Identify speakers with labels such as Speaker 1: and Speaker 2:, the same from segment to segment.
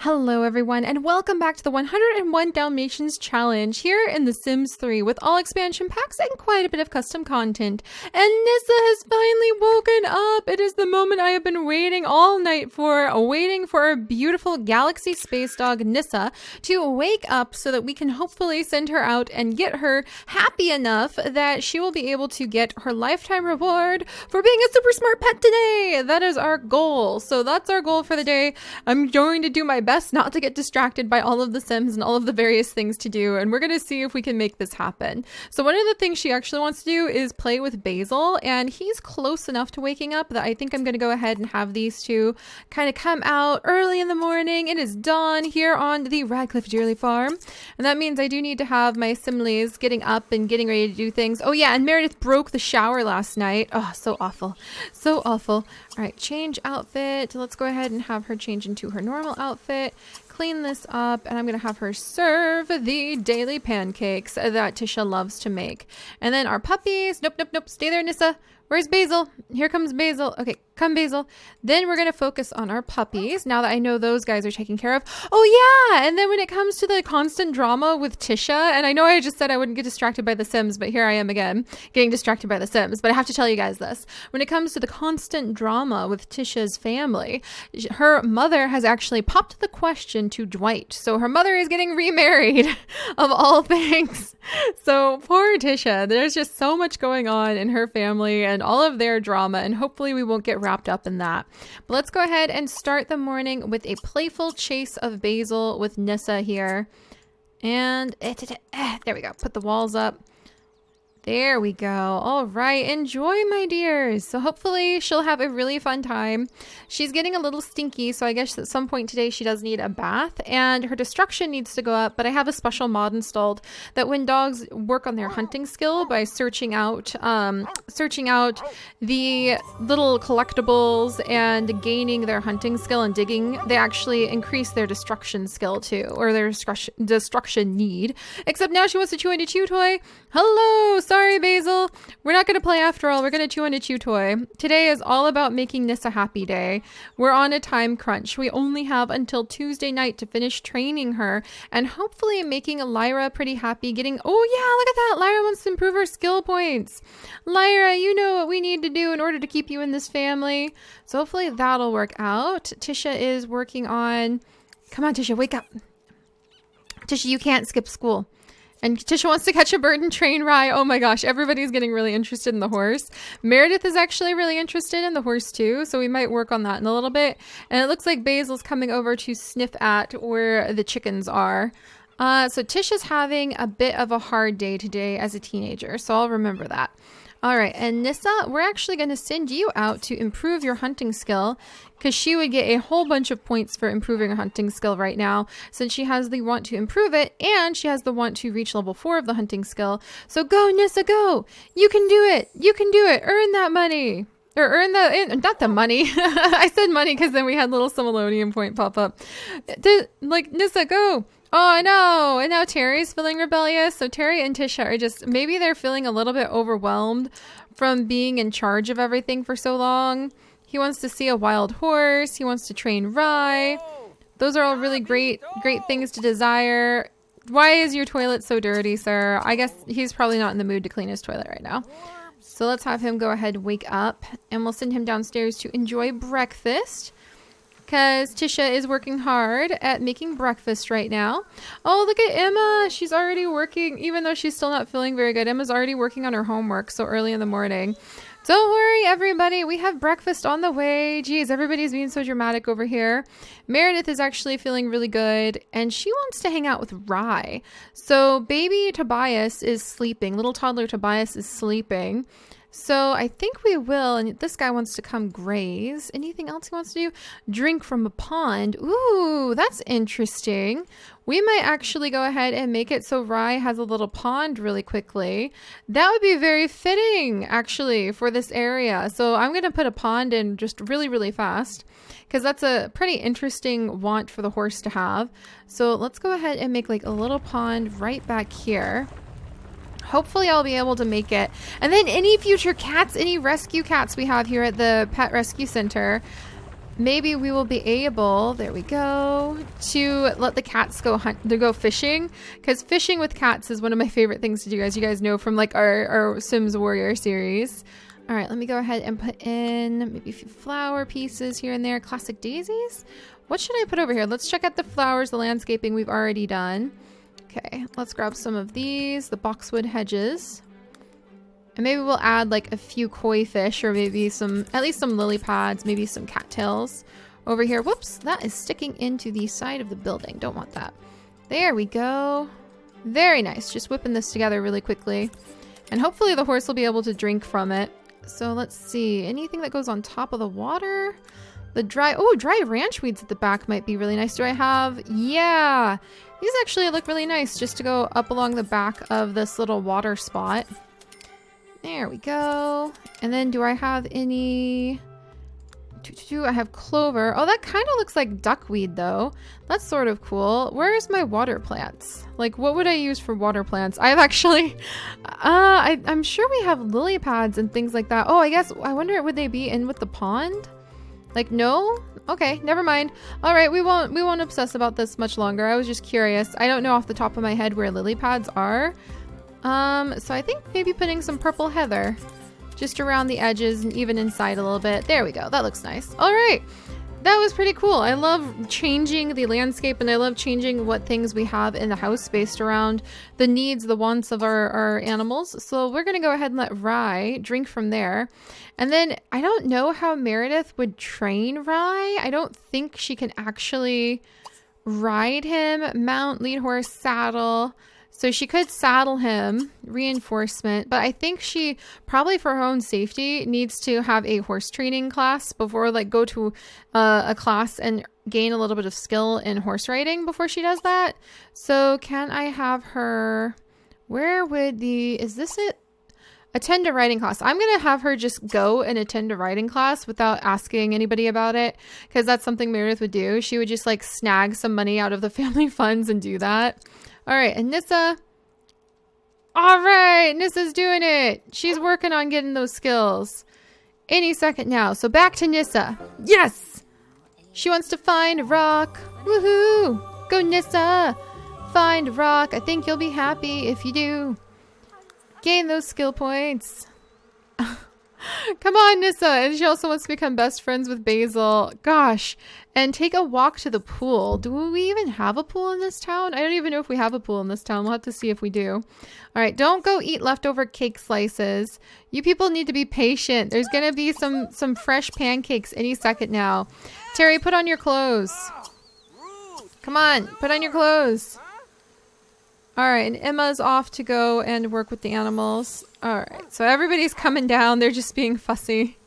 Speaker 1: Hello everyone, and welcome back to the 101 Dalmatians challenge here in The Sims 3 with all expansion packs and quite a bit of custom content. And Nissa has finally woken up. It is the moment I have been waiting all night for, waiting for our beautiful galaxy space dog Nissa to wake up so that we can hopefully send her out and get her happy enough that she will be able to get her lifetime reward for being a super smart pet today. That is our goal. So that's our goal for the day. I'm going to do my best not to get distracted by all of the Sims and all of the various things to do, and we're going to see if we can make this happen. So one of the things she actually wants to do is play with Basil, and he's close enough to waking up that I think I'm going to go ahead and have these two kind of come out early in the morning. It is dawn here on the Radcliffe Dearly farm, and that means I do need to have my Simlies getting up and getting ready to do things. Oh yeah, and Meredith broke the shower last night. Oh, so awful. So awful. All right, change outfit. Let's go ahead and have her change into her normal outfit. Clean this up, and I'm going to have her serve the daily pancakes that Tisha loves to make. And then our puppies. Nope, nope, nope. Stay there, Nissa. Where's Basil? Here comes Basil. Okay, come Basil. Then we're going to focus on our puppies now that I know those guys are taken care of. Oh yeah, and then when it comes to the constant drama with Tisha, and I know I just said I wouldn't get distracted by the Sims, but here I am again, getting distracted by the Sims. But I have to tell you guys this. When it comes to the constant drama with Tisha's family, her mother has actually popped the question to Dwight. So her mother is getting remarried, of all things. So poor Tisha, there's just so much going on in her family and all of their drama, and hopefully we won't get wrapped up in that. But let's go ahead and start the morning with a playful chase of Basil with Nissa here. And there we go. Put the walls up. There we go. All right. Enjoy, my dears. So hopefully she'll have a really fun time. She's getting a little stinky, so I guess at some point today she does need a bath, and her destruction needs to go up, but I have a special mod installed that when dogs work on their hunting skill by searching out the little collectibles and gaining their hunting skill and digging, they actually increase their destruction skill too, or their destruction need. Except now she wants to chew on a chew toy. Hello, sorry Basil. We're not going to play after all. We're going to chew on a chew toy. Today is all about making this a happy day. We're on a time crunch. We only have until Tuesday night to finish training her and hopefully making Lyra pretty happy, getting, oh yeah, look at that. Lyra wants to improve her skill points. Lyra, you know what we need to do in order to keep you in this family. So hopefully that'll work out. Tisha is working on, come on Tisha, wake up. Tisha, you can't skip school. And Tisha wants to catch a bird and train Rye. Oh my gosh, everybody's getting really interested in the horse. Meredith is actually really interested in the horse too, so we might work on that in a little bit. And it looks like Basil's coming over to sniff at where the chickens are. So Tisha's having a bit of a hard day today as a teenager, so I'll remember that. All right, and Nissa, we're actually going to send you out to improve your hunting skill because she would get a whole bunch of points for improving her hunting skill right now since she has the want to improve it and she has the want to reach level 4 of the hunting skill. So go, Nissa, go. You can do it. You can do it. Earn that money. Or earn the, not the money. I said money because then we had little Similonium point pop up. Like, Nissa, go. Oh, no. And now Terry's feeling rebellious. So Terry and Tisha are just, maybe they're feeling a little bit overwhelmed from being in charge of everything for so long. He wants to see a wild horse. He wants to train Rye. Those are all really great things to desire. Why is your toilet so dirty, sir? I guess he's probably not in the mood to clean his toilet right now. So let's have him go ahead and wake up, and we'll send him downstairs to enjoy breakfast. Because Tisha is working hard at making breakfast right now. Oh, look at Emma. She's already working, even though she's still not feeling very good. Emma's already working on her homework so early in the morning. Don't worry, everybody. We have breakfast on the way. Geez, everybody's being so dramatic over here. Meredith is actually feeling really good, and she wants to hang out with Rye. So baby Tobias is sleeping. Little toddler Tobias is sleeping. So I think we will, and this guy wants to come graze. Anything else he wants to do? Drink from a pond. Ooh, that's interesting. We might actually go ahead and make it so Rye has a little pond really quickly. That would be very fitting, actually, for this area. So I'm going to put a pond in just really, really fast because that's a pretty interesting want for the horse to have. So let's go ahead and make like a little pond right back here. Hopefully I'll be able to make it. And then any future cats, any rescue cats we have here at the Pet Rescue Center, maybe we will be able, there we go, to let the cats go go fishing, because fishing with cats is one of my favorite things to do, as you guys know from like our Sims Warrior series. All right, let me go ahead and put in maybe a few flower pieces here and there. Classic daisies. What should I put over here? Let's check out the flowers, the landscaping we've already done. Okay, let's grab some of these, the boxwood hedges. And maybe we'll add like a few koi fish, or maybe at least some lily pads, maybe some cattails over here. Whoops, that is sticking into the side of the building. Don't want that. There we go. Very nice. Just whipping this together really quickly. And hopefully the horse will be able to drink from it. So let's see. Anything that goes on top of the water? The dry ranch weeds at the back might be really nice. Do I have? Yeah. These actually look really nice just to go up along the back of this little water spot. There we go. And then do I have any... I have clover. Oh, that kind of looks like duckweed though. That's sort of cool. Where's my water plants? Like, what would I use for water plants? I've actually... I'm sure we have lily pads and things like that. Oh, I wonder, would they be in with the pond? Like, no? Okay, never mind. All right, we won't obsess about this much longer. I was just curious. I don't know off the top of my head where lily pads are. So I think maybe putting some purple heather just around the edges and even inside a little bit. There we go. That looks nice. All right. That was pretty cool. I love changing the landscape, and I love changing what things we have in the house based around the needs, the wants of our animals. So we're going to go ahead and let Rye drink from there. And then I don't know how Meredith would train Rye. I don't think she can actually ride him, mount, lead horse, saddle. So she could saddle him, reinforcement, but I think she probably for her own safety needs to have a horse training class before, like, go to a class and gain a little bit of skill in horse riding before she does that. So can I have her, is this it? Attend a riding class. I'm going to have her just go and attend a riding class without asking anybody about it, because that's something Meredith would do. She would just like snag some money out of the family funds and do that. All right, and Nissa. All right, Nissa's doing it. She's working on getting those skills. Any second now. So back to Nissa. Yes! She wants to find a rock. Woohoo! Go, Nissa. Find a rock. I think you'll be happy if you do. Gain those skill points. Come on, Nissa. And she also wants to become best friends with Basil. Gosh. And take a walk to the pool. Do we even have a pool in this town? I don't even know if we have a pool in this town. We'll have to see if we do. All right. Don't go eat leftover cake slices. You people need to be patient. There's going to be some fresh pancakes any second now. Terry, put on your clothes. Come on. Put on your clothes. All right, and Emma's off to go and work with the animals. All right, so everybody's coming down. They're just being fussy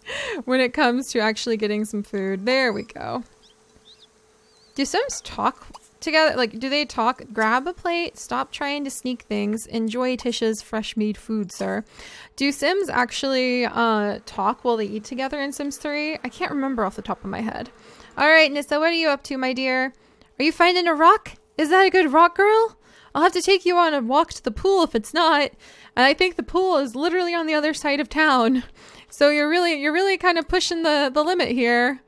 Speaker 1: when it comes to actually getting some food. There we go. Do Sims talk together? Like, do they talk? Grab a plate. Stop trying to sneak things. Enjoy Tisha's fresh-made food, sir. Do Sims actually talk while they eat together in Sims 3? I can't remember off the top of my head. All right, Nissa, what are you up to, my dear? Are you finding a rock? Is that a good rock, girl? I'll have to take you on a walk to the pool if it's not. And I think the pool is literally on the other side of town. So you're really kind of pushing the limit here.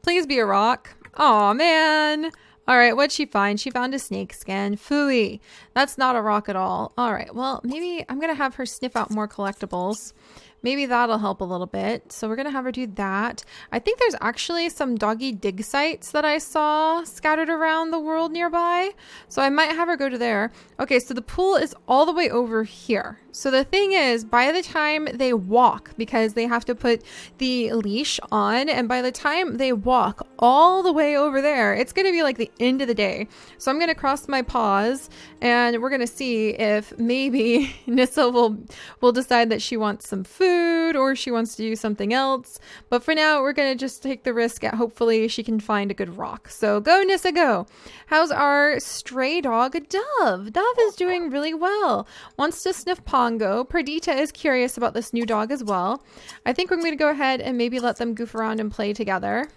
Speaker 1: Please be a rock. Aw, man. All right, what'd she find? She found a snake skin. Phooey. That's not a rock at all. All right, well, maybe I'm going to have her sniff out more collectibles. Maybe that'll help a little bit. So we're going to have her do that. I think there's actually some doggy dig sites that I saw scattered around the world nearby. So I might have her go to there. Okay, so the pool is all the way over here. So the thing is, by the time they walk, because they have to put the leash on, and by the time they walk all the way over there, it's going to be like the end of the day. So I'm going to cross my paws, and we're going to see if maybe Nissa will decide that she wants some food or she wants to do something else. But for now, we're going to just take the risk at hopefully she can find a good rock. So go, Nissa, go. How's our stray dog, Dove? Dove is doing really well. Wants to sniff Pongo. Perdita is curious about this new dog as well. I think we're going to go ahead and maybe let them goof around and play together.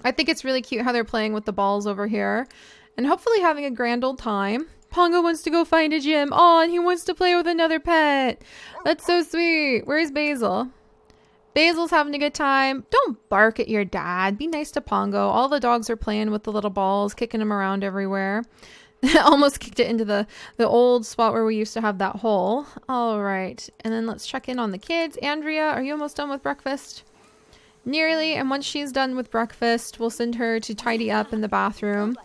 Speaker 1: I think it's really cute how they're playing with the balls over here and hopefully having a grand old time. Pongo wants to go find a gym. Oh, and he wants to play with another pet. That's so sweet. Where's Basil? Basil's having a good time. Don't bark at your dad. Be nice to Pongo. All the dogs are playing with the little balls, kicking them around everywhere. Almost kicked it into the old spot where we used to have that hole. All right. And then let's check in on the kids. Andrea, are you almost done with breakfast? Nearly. And once she's done with breakfast, we'll send her to tidy up in the bathroom.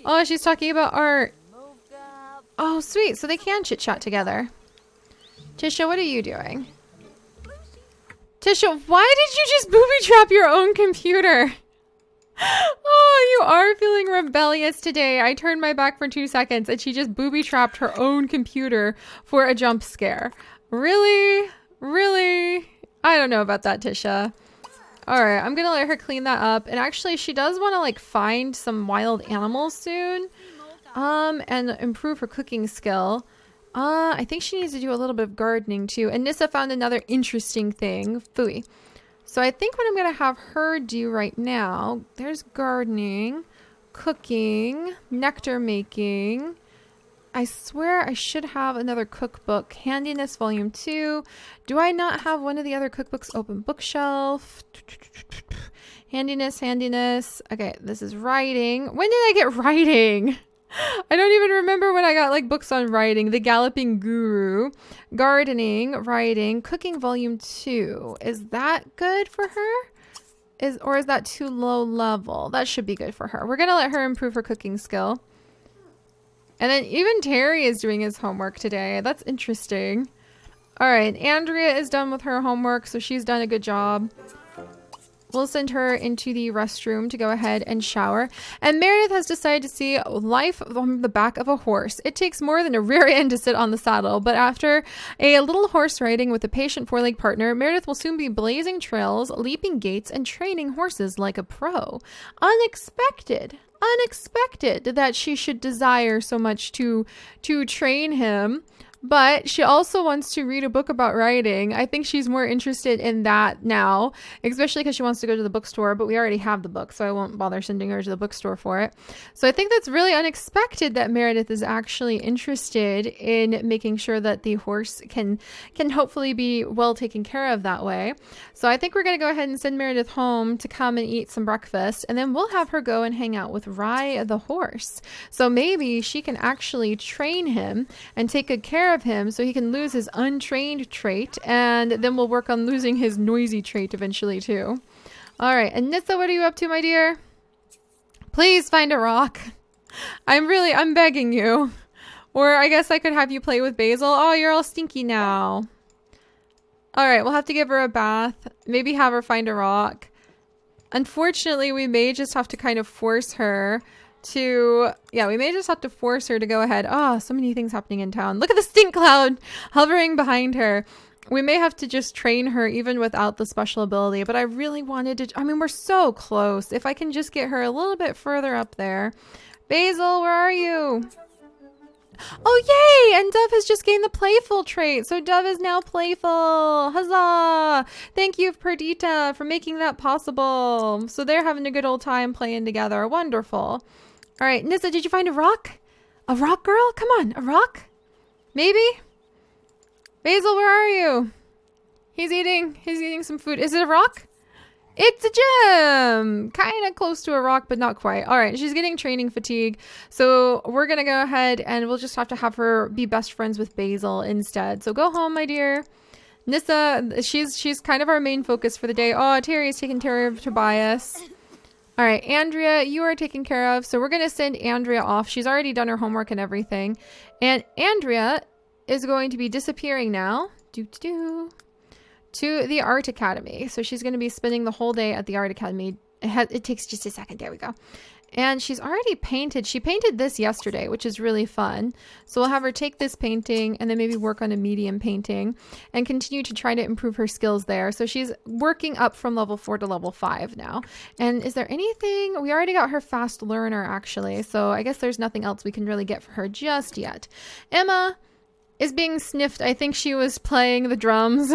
Speaker 1: Oh, she's talking about art. Oh, sweet. So they can chit-chat together. Tisha, what are you doing? Tisha, why did you just booby trap your own computer? Oh, you are feeling rebellious today. I turned my back for 2 seconds and she just booby trapped her own computer for a jump scare. Really? Really? I don't know about that, Tisha. All right, I'm gonna let her clean that up. And actually, she does want to like find some wild animals soon, and improve her cooking skill. I think she needs to do a little bit of gardening too. And Nissa found another interesting thing. Phooey. So I think what I'm going to have her do right now, there's gardening, cooking, nectar making. I swear I should have another cookbook. Handiness Volume 2. Do I not have one of the other cookbooks open? Bookshelf. Handiness. Okay, this is writing. When did I get writing? I don't even remember when I got like books on writing. The Galloping Guru, gardening, writing, cooking volume 2. Is that good for her? Or is that too low level? That should be good for her. We're going to let her improve her cooking skill. And then even Terry is doing his homework today. That's interesting. All right. Andrea is done with her homework, so she's done a good job. We'll send her into the restroom to go ahead and shower. And Meredith has decided to see life from the back of a horse. It takes more than a rear end to sit on the saddle, but after a little horse riding with a patient four-leg partner, Meredith will soon be blazing trails, leaping gates, and training horses like a pro. Unexpected that she should desire so much to train him. But she also wants to read a book about writing. I think she's more interested in that now, especially because she wants to go to the bookstore, but we already have the book, so I won't bother sending her to the bookstore for it. So I think that's really unexpected that Meredith is actually interested in making sure that the horse can hopefully be well taken care of that way. So I think we're going to go ahead and send Meredith home to come and eat some breakfast, and then we'll have her go and hang out with Rye the horse. So maybe she can actually train him and take good care of him so he can lose his untrained trait, and then we'll work on losing his noisy trait eventually too. All right, and Nissa, what are you up to, my dear? Please find a rock. I'm begging you. Or I guess I could have you play with Basil. Oh, you're all stinky now. All right, we'll have to give her a bath. Maybe have her find a rock. Unfortunately, we may just have to kind of force her to, we may just have to force her to go ahead. Oh, so many things happening in town. Look at the stink cloud hovering behind her. We may have to just train her even without the special ability, but I really wanted to, we're so close. If I can just get her a little bit further up there. Basil, where are you? Oh, yay! And Dove has just gained the playful trait. So Dove is now playful. Huzzah! Thank you, Perdita, for making that possible. So they're having a good old time playing together. Wonderful. All right, Nissa, did you find a rock? A rock, girl? Come on, a rock? Maybe? Basil, where are you? He's eating some food. Is it a rock? It's a gem! Kind of close to a rock, but not quite. All right, she's getting training fatigue. So we're going to go ahead and we'll just have to have her be best friends with Basil instead. So go home, my dear. Nissa, she's kind of our main focus for the day. Oh, Terry's taking care of Tobias. All right, Andrea, you are taken care of. So we're going to send Andrea off. She's already done her homework and everything. And Andrea is going to be disappearing now. To the Art Academy. So she's going to be spending the whole day at the Art Academy. It takes just a second. There we go. And she's already painted. She painted this yesterday, which is really fun. So we'll have her take this painting and then maybe work on a medium painting and continue to try to improve her skills there. So she's working up from level 4 to level 5 now. And is there anything? We already got her fast learner, actually. So I guess there's nothing else we can really get for her just yet. Emma is being sniffed. I think she was playing the drums.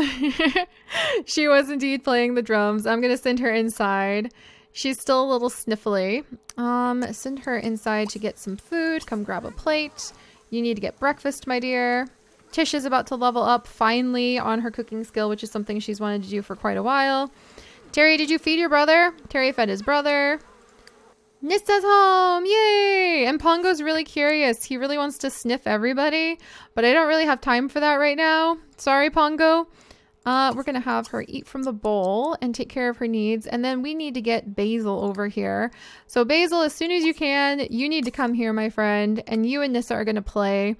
Speaker 1: She was indeed playing the drums. I'm going to send her inside. She's still a little sniffly. Send her inside to get some food. Come grab a plate. You need to get breakfast, my dear. Tisha's about to level up finally on her cooking skill, which is something she's wanted to do for quite a while. Terry, did you feed your brother? Terry fed his brother. Nissa's home! Yay! And Pongo's really curious. He really wants to sniff everybody, but I don't really have time for that right now. Sorry, Pongo. We're going to have her eat from the bowl and take care of her needs. And then we need to get Basil over here. So Basil, as soon as you can, you need to come here, my friend. And you and Nissa are going to play.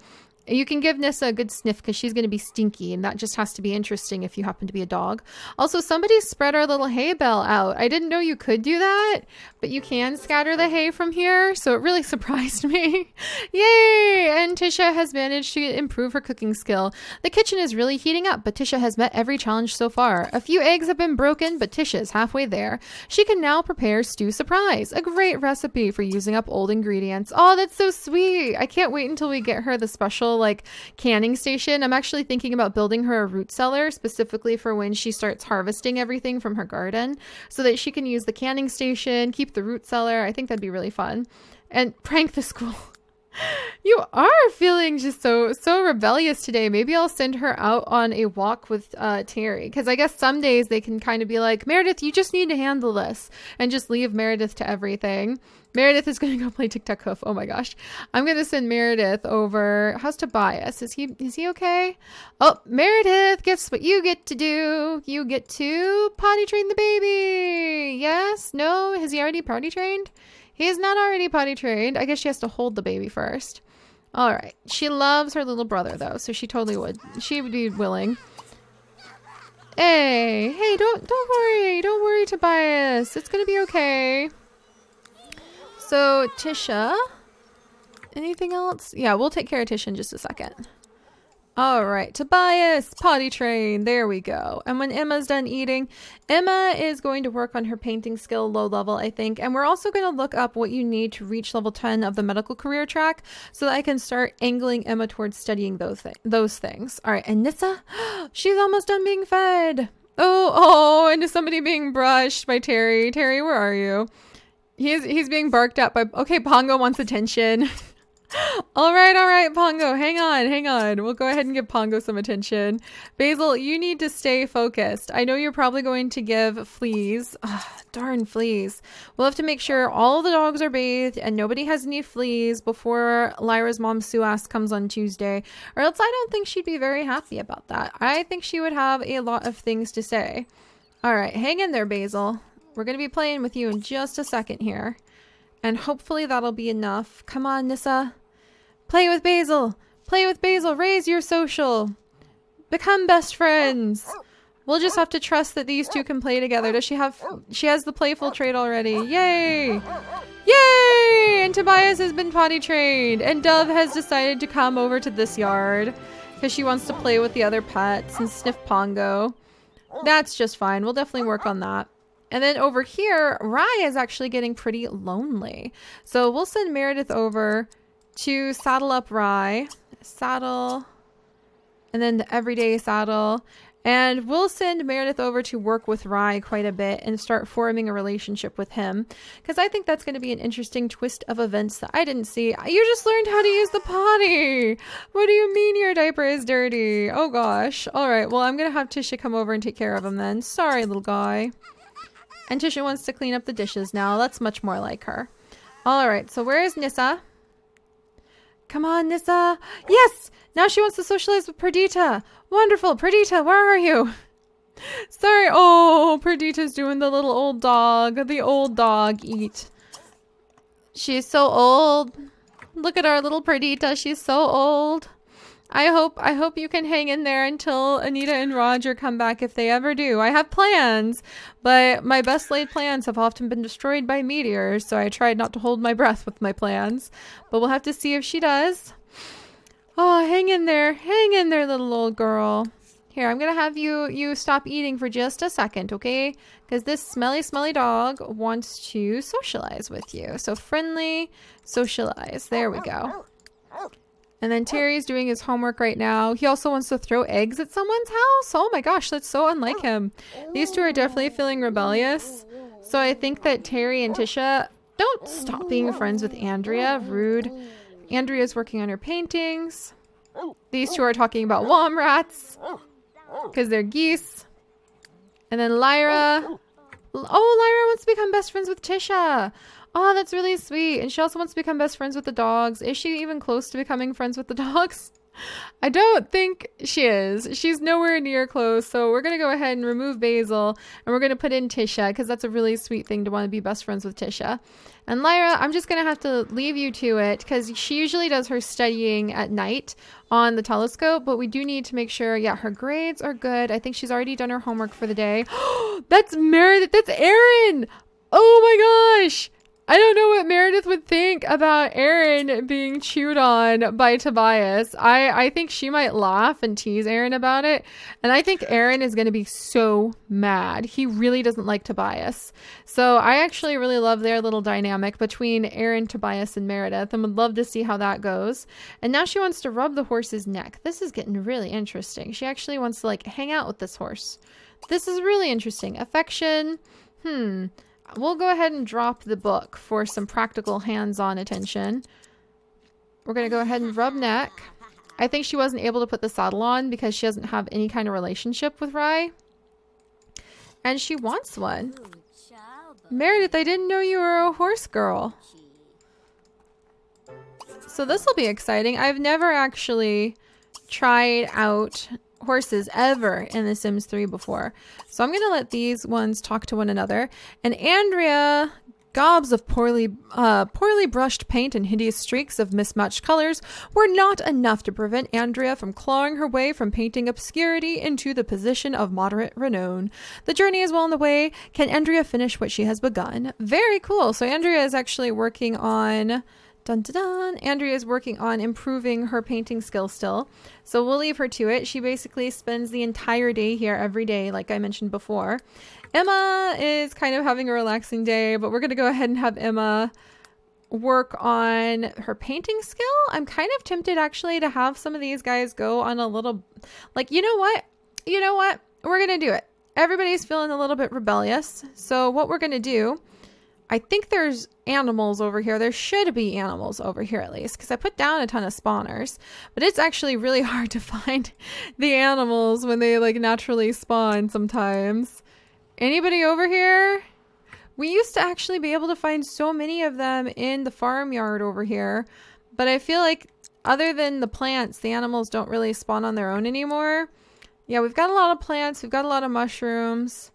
Speaker 1: You can give Nissa a good sniff because she's going to be stinky, and that just has to be interesting if you happen to be a dog. Also, somebody spread our little hay bale out. I didn't know you could do that, but you can scatter the hay from here, so it really surprised me. Yay! And Tisha has managed to improve her cooking skill. The kitchen is really heating up, but Tisha has met every challenge so far. A few eggs have been broken, but Tisha is halfway there. She can now prepare stew surprise, a great recipe for using up old ingredients. Oh, that's so sweet! I can't wait until we get her the special like canning station. I'm actually thinking about building her a root cellar specifically for when she starts harvesting everything from her garden so that she can use the canning station, keep the root cellar. I think that'd be really fun. And prank the school. You are feeling just so rebellious today. Maybe I'll send her out on a walk with Terry, because I guess some days they can kind of be like, Meredith, you just need to handle this, and just leave Meredith to everything. Meredith is going to go play tic-tac-hoof. Oh my gosh. I'm going to send Meredith over. How's Tobias? Is he okay? Oh, Meredith, guess what you get to do? You get to potty train the baby. Yes? No? Has he already potty trained? He is not already potty trained. I guess she has to hold the baby first. All right. She loves her little brother, though, so she totally would. She would be willing. Hey, don't worry. Don't worry, Tobias. It's going to be okay. So, Tisha, anything else? Yeah, we'll take care of Tisha in just a second. All right, Tobias, potty train. There we go. And when Emma's done eating, Emma is going to work on her painting skill, low level, I think. And we're also going to look up what you need to reach level 10 of the medical career track so that I can start angling Emma towards studying those things. All right, and Nissa, she's almost done being fed. Oh, and somebody being brushed by Terry. Terry, where are you? He's being barked at by... Okay, Pongo wants attention. All right, Pongo. Hang on. We'll go ahead and give Pongo some attention. Basil, you need to stay focused. I know you're probably going to give fleas. Darn fleas. We'll have to make sure all the dogs are bathed and nobody has any fleas before Lyra's mom Suas comes on Tuesday. Or else I don't think she'd be very happy about that. I think she would have a lot of things to say. All right, hang in there, Basil. We're going to be playing with you in just a second here. And hopefully that'll be enough. Come on, Nissa. Play with Basil. Play with Basil. Raise your social. Become best friends. We'll just have to trust that these two can play together. Does she have... She has the playful trait already. Yay! Yay! And Tobias has been potty trained. And Dove has decided to come over to this yard because she wants to play with the other pets and sniff Pongo. That's just fine. We'll definitely work on that. And then over here, Rye is actually getting pretty lonely. So we'll send Meredith over to saddle up Rye. Saddle. And then the everyday saddle. And we'll send Meredith over to work with Rye quite a bit and start forming a relationship with him. Because I think that's going to be an interesting twist of events that I didn't see. You just learned how to use the potty. What do you mean your diaper is dirty? Oh gosh. All right. Well, I'm going to have Tisha come over and take care of him then. Sorry, little guy. And Tisha wants to clean up the dishes now. That's much more like her. All right. So where is Nissa? Come on, Nissa. Yes! Now she wants to socialize with Perdita. Wonderful. Perdita, where are you? Sorry. Oh, Perdita's doing the little old dog. The old dog eat. She's so old. Look at our little Perdita. She's so old. I hope you can hang in there until Anita and Roger come back if they ever do. I have plans, but my best laid plans have often been destroyed by meteors, so I tried not to hold my breath with my plans. But we'll have to see if she does. Oh, hang in there, little old girl. Here, I'm gonna have you stop eating for just a second, okay? Because this smelly dog wants to socialize with you. So friendly, socialize. There we go. And then Terry's doing his homework right now. He also wants to throw eggs at someone's house. Oh my gosh, that's so unlike him. These two are definitely feeling rebellious. So I think that Terry and Tisha, don't stop being friends with Andrea. Rude. Andrea's working on her paintings. These two are talking about womrats because they're geese. And then Lyra. Oh, Lyra wants to become best friends with Tisha. Oh, that's really sweet. And she also wants to become best friends with the dogs. Is she even close to becoming friends with the dogs? I don't think she is. She's nowhere near close. So we're going to go ahead and remove Basil. And we're going to put in Tisha because that's a really sweet thing to want to be best friends with Tisha. And Lyra, I'm just going to have to leave you to it because she usually does her studying at night on the telescope. But we do need to make sure, yeah, her grades are good. I think she's already done her homework for the day. That's Meredith. That's Erin. Oh my gosh. I don't know what Meredith would think about Erin being chewed on by Tobias. I think she might laugh and tease Erin about it. And I think Erin is going to be so mad. He really doesn't like Tobias. So I actually really love their little dynamic between Erin, Tobias, and Meredith. And would love to see how that goes. And now she wants to rub the horse's neck. This is getting really interesting. She actually wants to like hang out with this horse. This is really interesting. Affection. We'll go ahead and drop the book for some practical hands-on attention. We're going to go ahead and rub neck. I think she wasn't able to put the saddle on because she doesn't have any kind of relationship with Rye. And she wants one. Meredith, I didn't know you were a horse girl. So this will be exciting. I've never actually tried out horses ever in The Sims 3 before. So I'm going to let these ones talk to one another. And Andrea, gobs of poorly brushed paint and hideous streaks of mismatched colors were not enough to prevent Andrea from clawing her way from painting obscurity into the position of moderate renown. The journey is well on the way. Can Andrea finish what she has begun? Very cool. So Andrea is actually working on... Dun, dun, dun. Andrea is working on improving her painting skill still. So we'll leave her to it. She basically spends the entire day here every day, like I mentioned before. Emma is kind of having a relaxing day, but we're going to go ahead and have Emma work on her painting skill. I'm kind of tempted actually to have some of these guys go on a little, like, you know what? We're going to do it. Everybody's feeling a little bit rebellious. So what we're going to do, I think there's animals over here. There should be animals over here at least because I put down a ton of spawners, but it's actually really hard to find the animals when they like naturally spawn sometimes. Anybody over here? We used to actually be able to find so many of them in the farmyard over here, but I feel like other than the plants, the animals don't really spawn on their own anymore. Yeah, we've got a lot of plants. We've got a lot of mushrooms.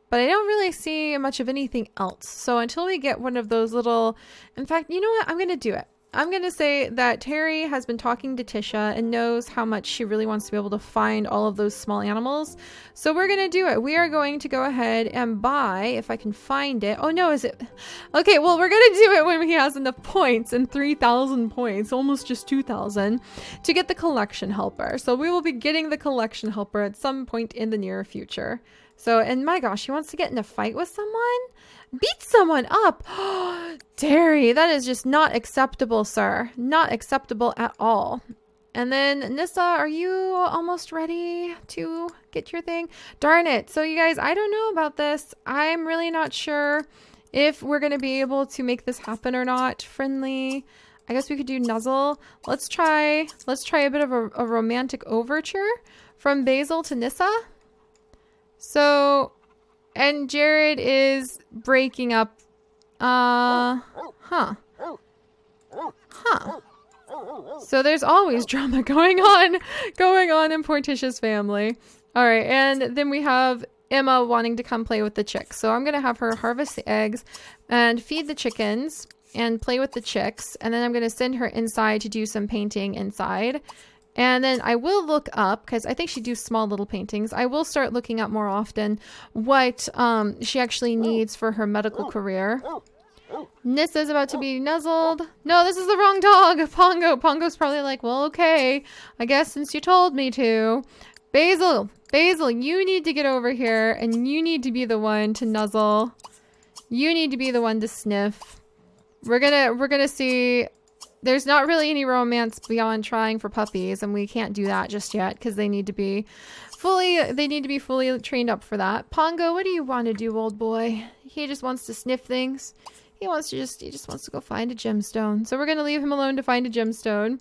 Speaker 1: But I don't really see much of anything else. So until we get one of those little... In fact, you know what? I'm going to do it. I'm going to say that Terry has been talking to Tisha and knows how much she really wants to be able to find all of those small animals. So we're going to do it. We are going to go ahead and buy, if I can find it. Oh no, is it? Okay, well, we're going to do it when he has enough points and 3,000 points, almost just 2,000, to get the collection helper. So we will be getting the collection helper at some point in the near future. So, and my gosh, he wants to get in a fight with someone? Beat someone up! Terry, that is just not acceptable, sir. Not acceptable at all. And then, Nissa, are you almost ready to get your thing? Darn it. So, you guys, I don't know about this. I'm really not sure if we're going to be able to make this happen or not. Friendly. I guess we could do nuzzle. Let's try a bit of a romantic overture from Basil to Nissa. So, and Jared is breaking up. So there's always drama going on in Portitia's family. All right, and then we have Emma wanting to come play with the chicks. So I'm gonna have her harvest the eggs and feed the chickens and play with the chicks, and then I'm gonna send her inside to do some painting inside. And then I will look up, because I think she do small little paintings. I will start looking up more often what she actually needs for her medical career. Nissa's about to be nuzzled. No, this is the wrong dog. Pongo. Pongo's probably like, well, okay. I guess since you told me to. Basil, you need to get over here, and you need to be the one to nuzzle. You need to be the one to sniff. We're gonna see... There's not really any romance beyond trying for puppies, and we can't do that just yet because they need to be fully trained up for that. Pongo, what do you want to do, old boy? He just wants to sniff things. He just wants to go find a gemstone. So we're going to leave him alone to find a gemstone.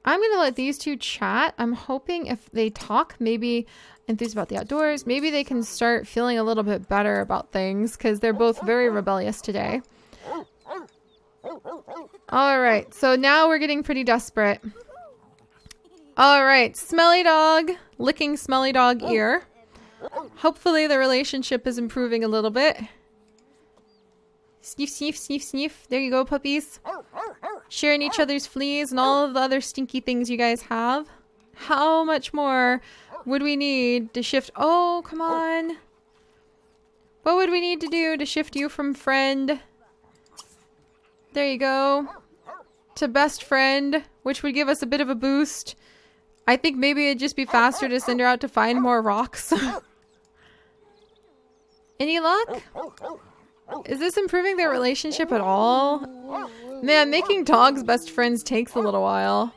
Speaker 1: I'm going to let these two chat. I'm hoping if they talk, maybe enthused about the outdoors, maybe they can start feeling a little bit better about things because they're both very rebellious today. All right, so now we're getting pretty desperate. All right, smelly dog, licking smelly dog ear. Hopefully the relationship is improving a little bit. Sniff, sniff, sniff, sniff. There you go, puppies. Sharing each other's fleas and all of the other stinky things you guys have. How much more would we need to shift? Oh, come on. What would we need to do to shift you from friend? There you go. To best friend, which would give us a bit of a boost. I think maybe it'd just be faster to send her out to find more rocks. Any luck? Is this improving their relationship at all? Man, making dogs best friends takes a little while.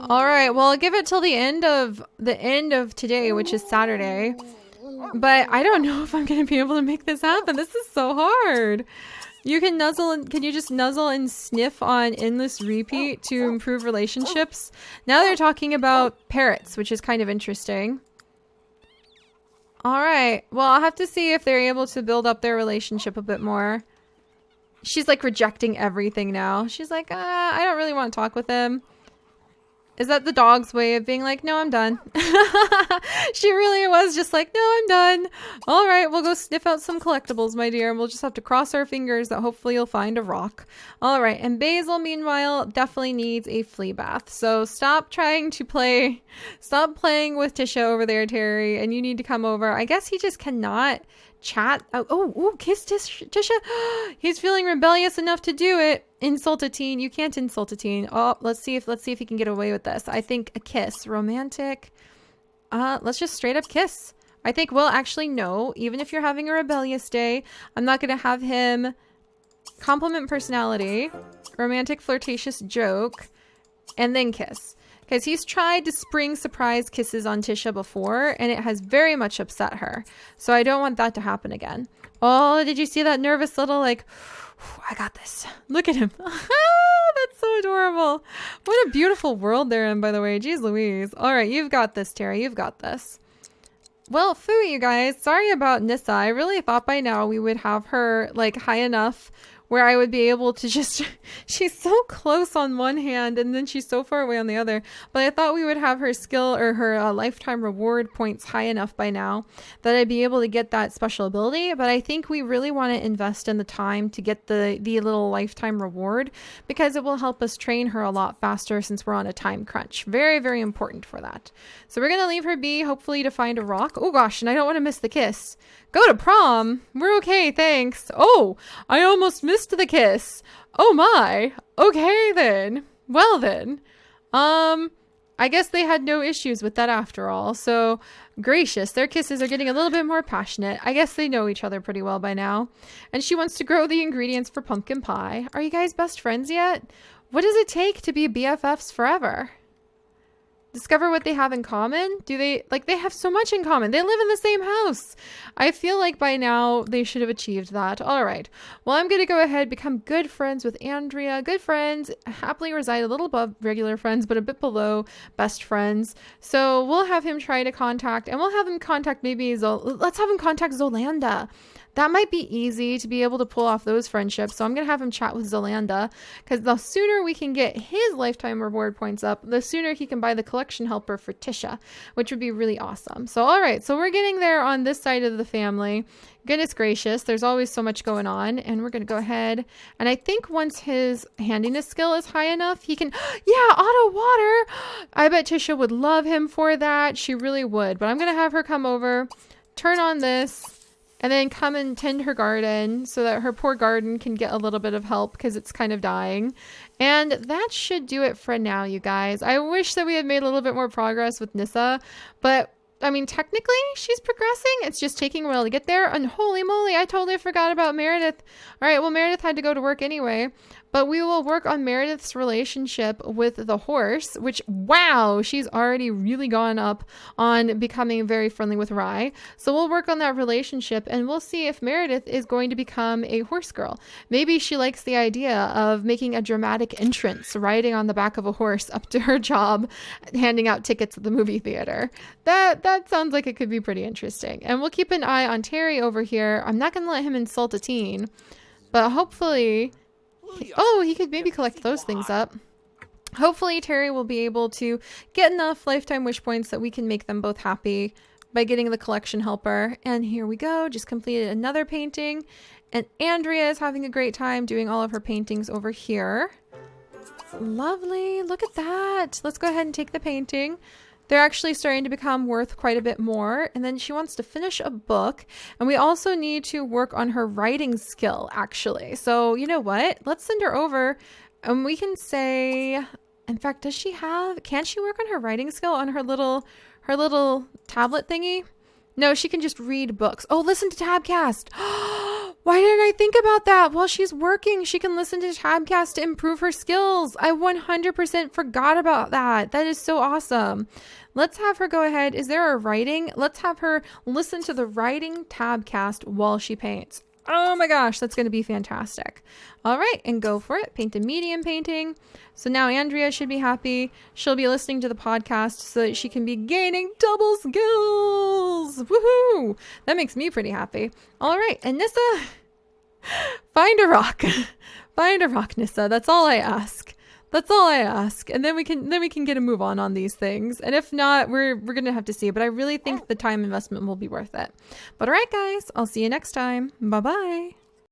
Speaker 1: All right, well, I'll give it till the end of today, which is Saturday. But I don't know if I'm going to be able to make this happen. This is so hard. You can nuzzle and can you just nuzzle and sniff on endless repeat to improve relationships? Now they're talking about parrots, which is kind of interesting. All right. Well, I'll have to see if they're able to build up their relationship a bit more. She's like rejecting everything now. She's like, I don't really want to talk with him. Is that the dog's way of being like, no, I'm done? She really was just like, no, I'm done. All right, we'll go sniff out some collectibles, my dear. We'll just have to cross our fingers that hopefully you'll find a rock. All right, and Basil, meanwhile, definitely needs a flea bath. So stop playing with Tisha over there, Terry, and you need to come over. I guess he just cannot chat. Oh, kiss Tisha. He's feeling rebellious enough to do it. Insult a teen. You can't insult a teen. Oh, let's see if he can get away with this. I think a kiss. Romantic. Let's just straight up kiss. I think we'll actually know, even if you're having a rebellious day, I'm not going to have him compliment personality, romantic flirtatious joke, and then kiss. Because he's tried to spring surprise kisses on Tisha before, and it has very much upset her. So I don't want that to happen again. Oh, did you see that nervous little, like, I got this. Look at him. That's so adorable. What a beautiful world they're in, by the way. Jeez Louise. All right, you've got this, Terry. You've got this. Well, phooey, you guys. Sorry about Nissa. I really thought by now we would have her, like, high enough where I would be able to just, she's so close on one hand and then she's so far away on the other. But I thought we would have her skill or her lifetime reward points high enough by now that I'd be able to get that special ability. But I think we really want to invest in the time to get the little lifetime reward because it will help us train her a lot faster since we're on a time crunch. Very, very important for that. So we're going to leave her be, hopefully to find a rock. Oh gosh, and I don't want to miss the kiss. Go to prom. We're okay, thanks. Oh, I almost missed the kiss. Oh my. Okay then. Well then. I guess they had no issues with that after all. So gracious, their kisses are getting a little bit more passionate. I guess they know each other pretty well by now. And she wants to grow the ingredients for pumpkin pie. Are you guys best friends yet? What does it take to be BFFs forever? Discover what they have in common? Do they, like, they have so much in common. They live in the same house. I feel like by now they should have achieved that. All right. Well, I'm going to go ahead, become good friends with Andrea. Good friends, happily reside a little above regular friends, but a bit below best friends. So we'll have him try to contact, and we'll have him contact maybe, let's have him contact Zolanda. That might be easy to be able to pull off those friendships. So I'm going to have him chat with Zolanda because the sooner we can get his lifetime reward points up, the sooner he can buy the collection helper for Tisha, which would be really awesome. So, all right. So we're getting there on this side of the family. Goodness gracious. There's always so much going on. And we're going to go ahead. And I think once his handiness skill is high enough, he can, yeah, auto water. I bet Tisha would love him for that. She really would. But I'm going to have her come over, turn on this, and then come and tend her garden so that her poor garden can get a little bit of help because it's kind of dying. And that should do it for now, you guys. I wish that we had made a little bit more progress with Nissa, but I mean, technically she's progressing. It's just taking a while to get there. And holy moly, I totally forgot about Meredith. All right, well, Meredith had to go to work anyway, But we will work on Meredith's relationship with the horse, which, wow, she's already really gone up on becoming very friendly with Rye. So we'll work on that relationship, and we'll see if Meredith is going to become a horse girl. Maybe she likes the idea of making a dramatic entrance, riding on the back of a horse up to her job, handing out tickets at the movie theater. That sounds like it could be pretty interesting. And we'll keep an eye on Terry over here. I'm not going to let him insult a teen, but hopefully... Oh, he could maybe collect those things up. Hopefully Terry will be able to get enough lifetime wish points that we can make them both happy by getting the collection helper. And here we go, just completed another painting. And Andrea is having a great time doing all of her paintings over here. Lovely, look at that. Let's go ahead and take the painting. They're actually starting to become worth quite a bit more. And then she wants to finish a book. And we also need to work on her writing skill, actually. So you know what? Let's send her over and we can say, in fact, can she work on her writing skill on her little tablet thingy? No, she can just read books. Oh, listen to Tabcast. Why didn't I think about that? While she's working, she can listen to Tabcast to improve her skills. I 100% forgot about that. That is so awesome. Let's have her go ahead. Is there a writing? Let's have her listen to the writing Tabcast while she paints. Oh my gosh, that's going to be fantastic. All right, and go for it. Paint a medium painting. So now Andrea should be happy. She'll be listening to the podcast so that she can be gaining double skills. Woohoo! That makes me pretty happy. All right, and Nissa, find a rock. Find a rock, Nissa. That's all I ask. That's all I ask. And then we can get a move on these things. And if not, we're going to have to see. But I really think the time investment will be worth it. But all right, guys, I'll see you next time. Bye-bye.